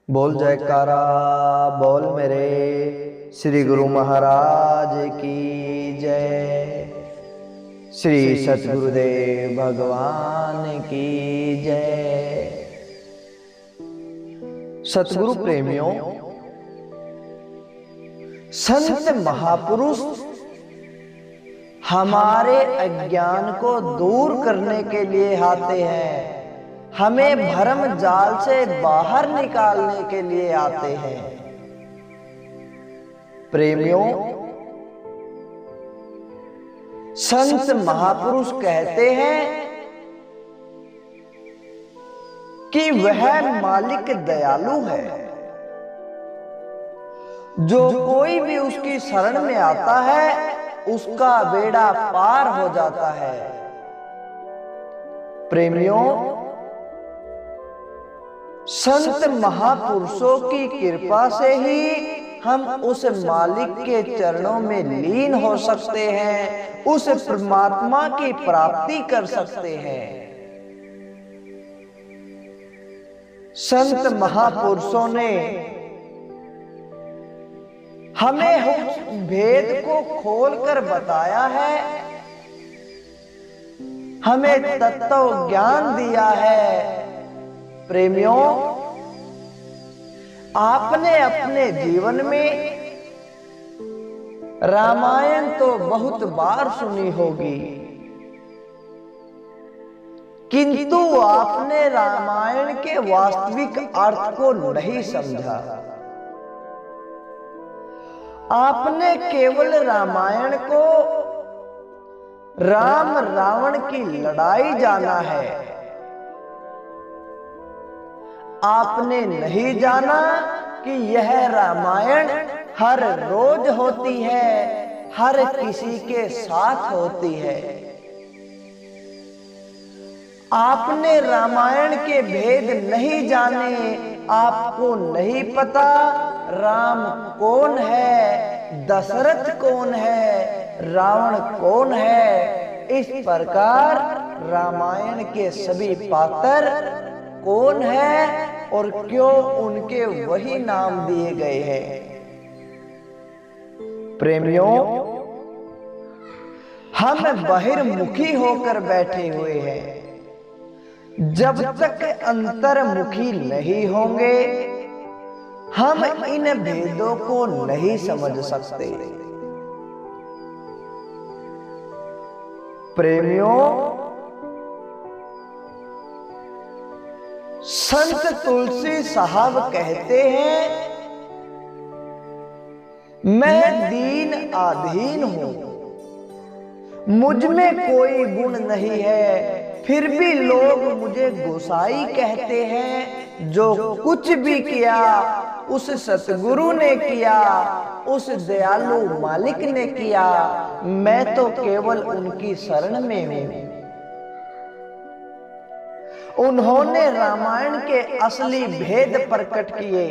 बोल जयकारा बोल मेरे श्री गुरु महाराज की जय। श्री सतगुरुदेव भगवान की जय। सतगुरु प्रेमियों, संत महापुरुष हमारे अज्ञान को दूर करने के लिए आते हैं, हमें भरम जाल से बाहर निकालने के लिए आते हैं। प्रेमियों, संत महापुरुष कहते हैं कि वह मालिक दयालु है, जो कोई भी उसकी शरण में आता है उसका बेड़ा पार हो जाता है। प्रेमियों, संत महापुरुषों की कृपा से ही हम उस मालिक के चरणों में लीन हो सकते हैं, उस परमात्मा की प्राप्ति कर सकते हैं। संत महापुरुषों ने हमें उस भेद को खोलकर बताया है, हमें तत्व ज्ञान दिया है। प्रेमियों, आपने अपने जीवन में रामायण तो बहुत बार सुनी होगी, किंतु आपने रामायण के वास्तविक अर्थ को नहीं समझा। आपने केवल रामायण को राम रावण की लड़ाई जाना है। आपने नहीं जाना कि यह रामायण हर रोज होती है, हर किसी के साथ होती है। आपने रामायण के भेद नहीं जाने, आपको नहीं पता राम कौन है, दशरथ कौन है, रावण कौन है। इस प्रकार रामायण के सभी पात्र कौन है और क्यों उनके वही नाम दिए गए हैं। प्रेमियों, हम बहिर्मुखी होकर बैठे हुए हैं। जब तक अंतर्मुखी नहीं होंगे हम इन भेदों को नहीं समझ सकते। प्रेमियों, संत तुलसी साहब कहते हैं, मैं दीन आधीन हूं, मुझ में कोई गुण नहीं है, फिर भी लोग मुझे गोसाई कहते हैं। जो कुछ भी किया उस सतगुरु ने किया, उस दयालु मालिक ने किया, मैं तो केवल उनकी शरण में हूं। उन्होंने रामायण के असली भेद प्रकट किए,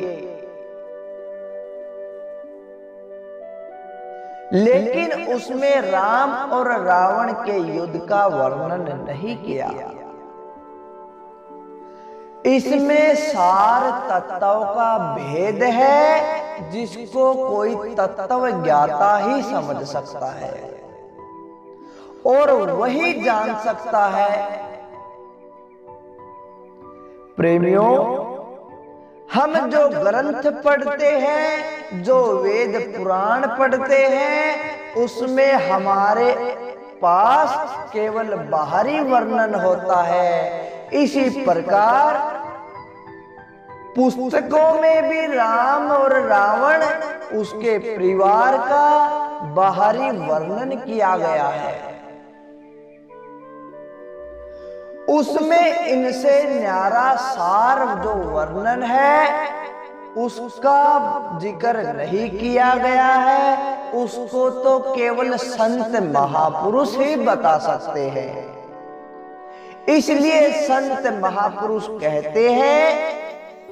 लेकिन उसमें राम और रावण के युद्ध का वर्णन नहीं किया। इसमें सार तत्व का भेद है, जिसको कोई तत्व ज्ञाता ही समझ सकता है और वही जान सकता है। प्रेमियों, हम जो ग्रंथ पढ़ते हैं, जो वेद पुराण पढ़ते हैं, उसमें हमारे पास केवल बाहरी वर्णन होता है। इसी प्रकार पुस्तकों में भी राम और रावण, उसके परिवार का बाहरी वर्णन किया गया है। उसमें इनसे न्यारा सार जो वर्णन है उसका जिक्र नहीं किया गया है। उसको तो केवल संत महापुरुष ही बता सकते हैं। इसलिए संत महापुरुष कहते हैं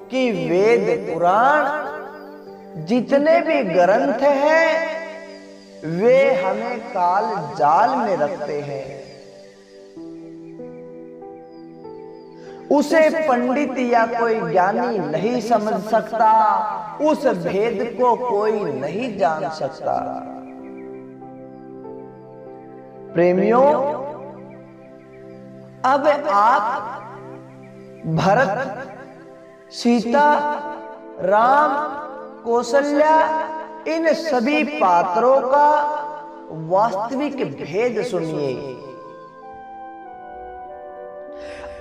कि वेद पुराण जितने भी ग्रंथ हैं वे हमें काल जाल में रखते हैं। उसे पंडित या कोई ज्ञानी नहीं समझ सकता, उस भेद को कोई नहीं जान सकता। प्रेमियों, अब आप भरत, सीता, राम, कौशल्या, इन सभी पात्रों का वास्तविक भेद सुनिए।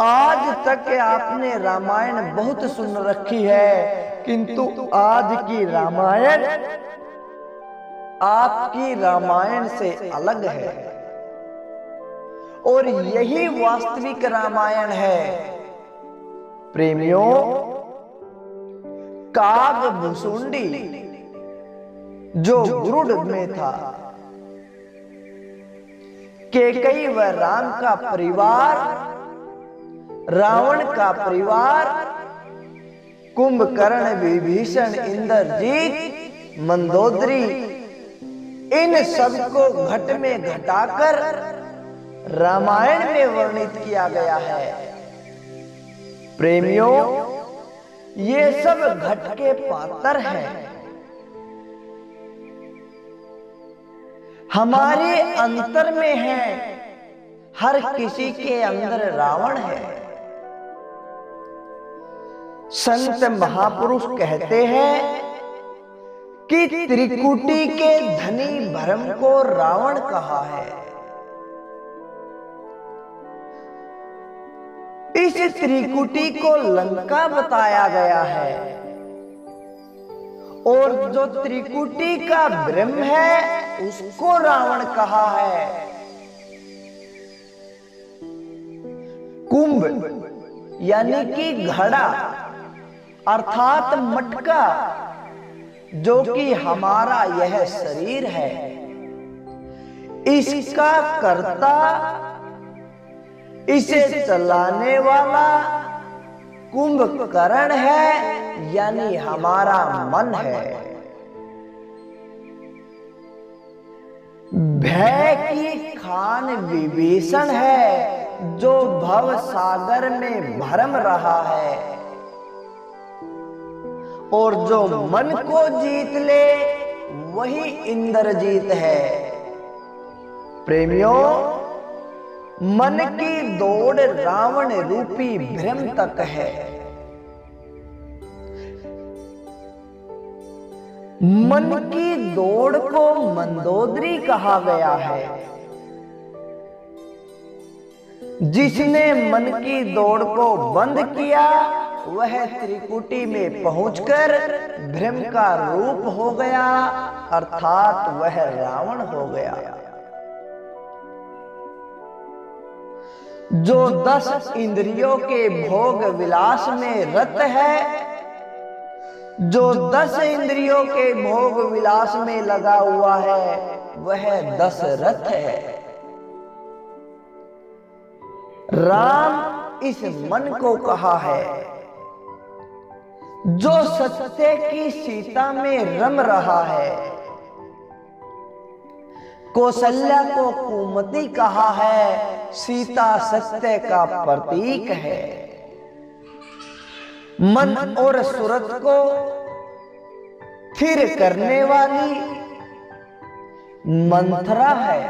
आज तक आपने रामायण बहुत सुन रखी है, किंतु आज की रामायण आपकी रामायण से अलग है, और यही वास्तविक रामायण है। प्रेमियों, कागभुसुंडी जो गुरुड़ में था, कैकेयी व राम का परिवार, रावण का परिवार, कुंभकर्ण, विभीषण, इंद्रजीत, मंदोदरी, इन सबको घट में घटाकर रामायण में वर्णित किया गया है। प्रेमियों, ये सब घट के पात्र हैं। हमारे अंतर में है, हर किसी के अंदर रावण है। संत महापुरुष कहते हैं कि त्रिकुटी के धनी भरम को रावण कहा है। इस त्रिकुटी को लंका बताया गया है, और जो त्रिकुटी का ब्रह्म है उसको रावण कहा है। कुंभ यानी कि घड़ा अर्थात मटका, जो कि हमारा यह शरीर है, इसका कर्ता, इसे चलाने वाला कुंभकर्ण है, यानी हमारा मन है। भय की खान विभीषण है, जो भव सागर में भरम रहा है, और जो मन को जीत ले वही इंद्रजीत है। प्रेमियों, मन की दौड़ रावण रूपी भ्रम तक है। मन की दौड़ को मंदोदरी कहा गया है। जिसने मन की दौड़ को बंद किया वह त्रिकुटी में पहुंचकर भ्रम का रूप हो गया, अर्थात वह रावण हो गया। जो 10 इंद्रियों के भोग विलास में रत है, जो 10 इंद्रियों के भोग विलास में लगा हुआ है, वह दशरथ है। राम इस मन को कहा है, जो सत्य की सीता में रम रहा है। कौशल्या को कुमति कहा है, सीता सत्य का प्रतीक है। मन और सूरत को स्थिर करने वाली मंथरा है,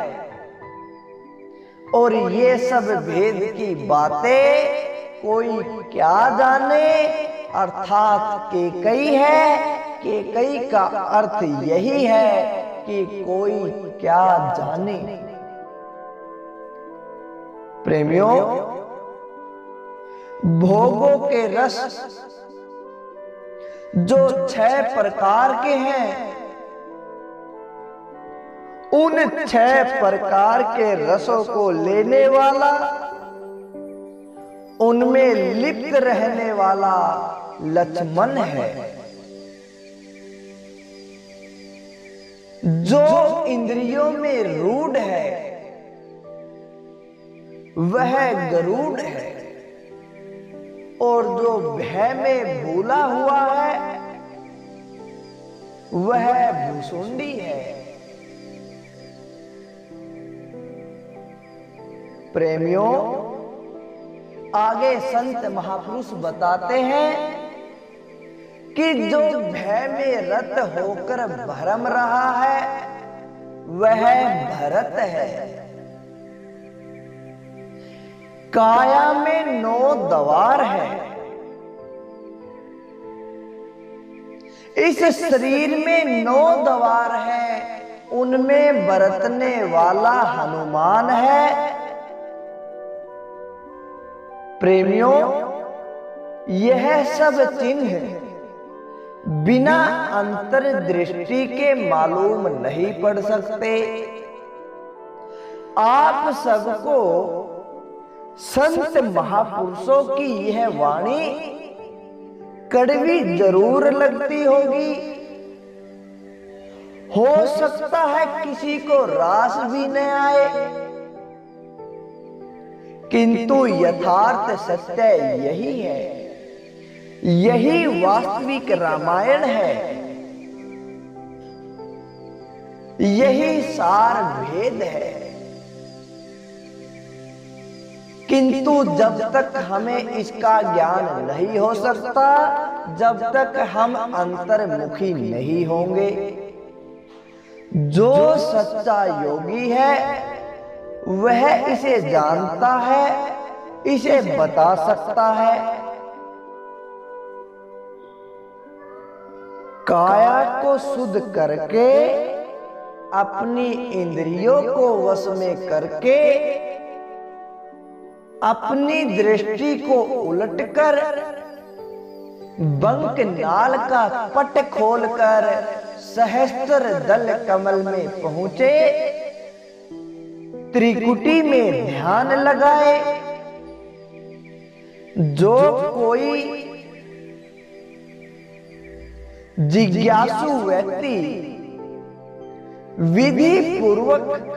और ये सब भेद की बातें कोई क्या जाने, अर्थात कैकेयी है। कैकेयी का अर्थ यही है कि कोई क्या जाने। प्रेमियों, भोगों के रस जो 6 प्रकार के हैं, उन 6 प्रकार के रसों को लेने वाला, उनमें लिप्त रहने वाला लक्ष्मण है। जो इंद्रियों में रूढ़ है वह गरुड़ है, और जो भय में भूला हुआ है वह भुसुंडी है। प्रेमियों, आगे संत महापुरुष बताते हैं कि जो भय में रत होकर भरम रहा है वह भरत है। काया में 9 द्वार है, इस शरीर में 9 द्वार है, उनमें बरतने वाला हनुमान है। प्रेमियों, यह सब चिन्ह बिना अंतर्दृष्टि के मालूम नहीं पड़ सकते। आप सबको संत महापुरुषों की यह वाणी कड़वी जरूर लगती होगी। हो सकता है किसी को रास भी न आए, किंतु यथार्थ सत्य यही है, यही वास्तविक रामायण है, यही सार भेद है। किंतु जब तक हमें इसका ज्ञान नहीं हो सकता, जब तक हम अंतर्मुखी नहीं होंगे। जो सच्चा योगी है वह इसे जानता है, इसे बता सकता है। काया को शुद्ध करके, अपनी इंद्रियों को वश में करके, अपनी दृष्टि को उलटकर, बंक नाल का पट खोलकर सहस्त्र दल कमल में पहुंचे, त्रिकुटी में ध्यान लगाए। जो कोई जिज्ञासु व्यक्ति विधि पूर्वक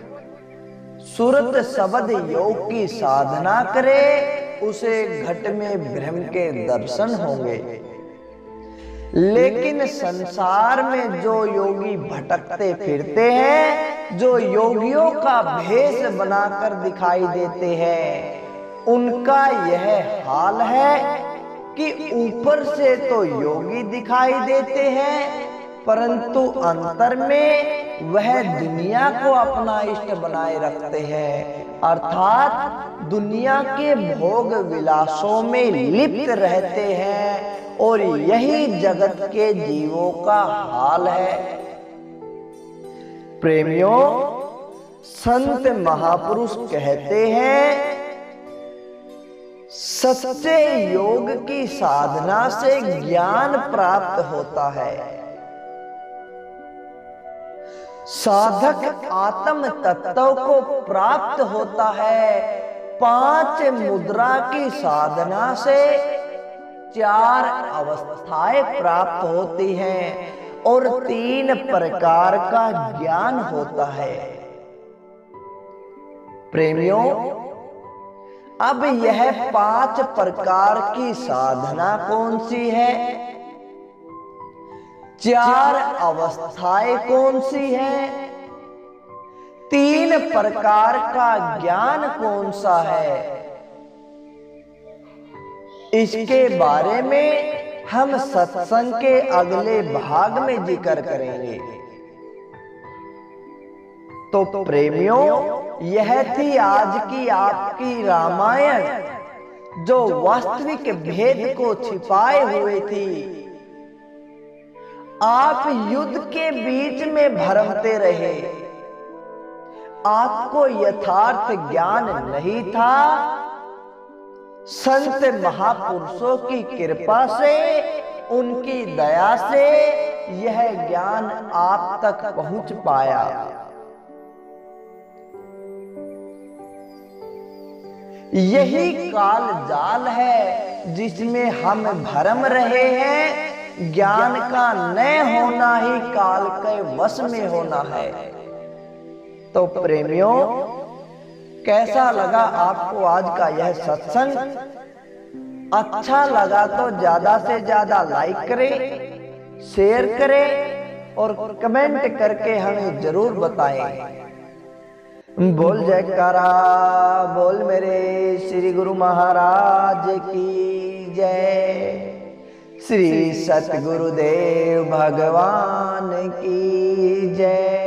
सुरत शब्द योग की साधना करे, उसे घट में ब्रह्म के दर्शन होंगे। लेकिन संसार में जो योगी भटकते फिरते हैं, जो योगियों का भेष बनाकर दिखाई देते हैं, उनका यह हाल है कि ऊपर से तो योगी दिखाई देते हैं, परंतु अंतर में वह दुनिया को अपना इष्ट बनाए रखते हैं, अर्थात दुनिया के भोग विलासों में लिप्त रहते हैं। और यही जगत के जीवों का हाल है। प्रेमियों, संत महापुरुष कहते हैं, सच्चे योग की साधना से ज्ञान प्राप्त होता है। साधक आत्म तत्व को प्राप्त होता है। 5 मुद्रा की साधना से 4 अवस्थाएं प्राप्त होती हैं और 3 प्रकार का ज्ञान होता है। प्रेमियों, अब यह 5 प्रकार की साधना कौन सी है? 4 अवस्थाएं कौन सी है? 3 प्रकार का ज्ञान कौन सा है? इसके बारे में हम सत्संग के अगले भाग में जिक्र करेंगे। तो प्रेमियों, यह थी आज की आपकी रामायण, जो वास्तविक भेद को छिपाए हुए थी। आप युद्ध के बीच में भरमते रहे, आपको यथार्थ ज्ञान नहीं था। संत महापुरुषों की कृपा से, उनकी दया से यह ज्ञान आप तक पहुंच पाया। यही काल जाल है जिसमें हम भरम रहे हैं। ज्ञान का न होना ही काल के वश में होना है। तो प्रेमियों, कैसा लगा आपको आज का यह सत्संग? अच्छा लगा तो ज्यादा से ज्यादा लाइक करें, शेयर करें और कमेंट करके हमें जरूर बताएं। बोल जयकारा बोल मेरे श्री गुरु महाराज की जय। श्री सतगुरुदेव भगवान की जय।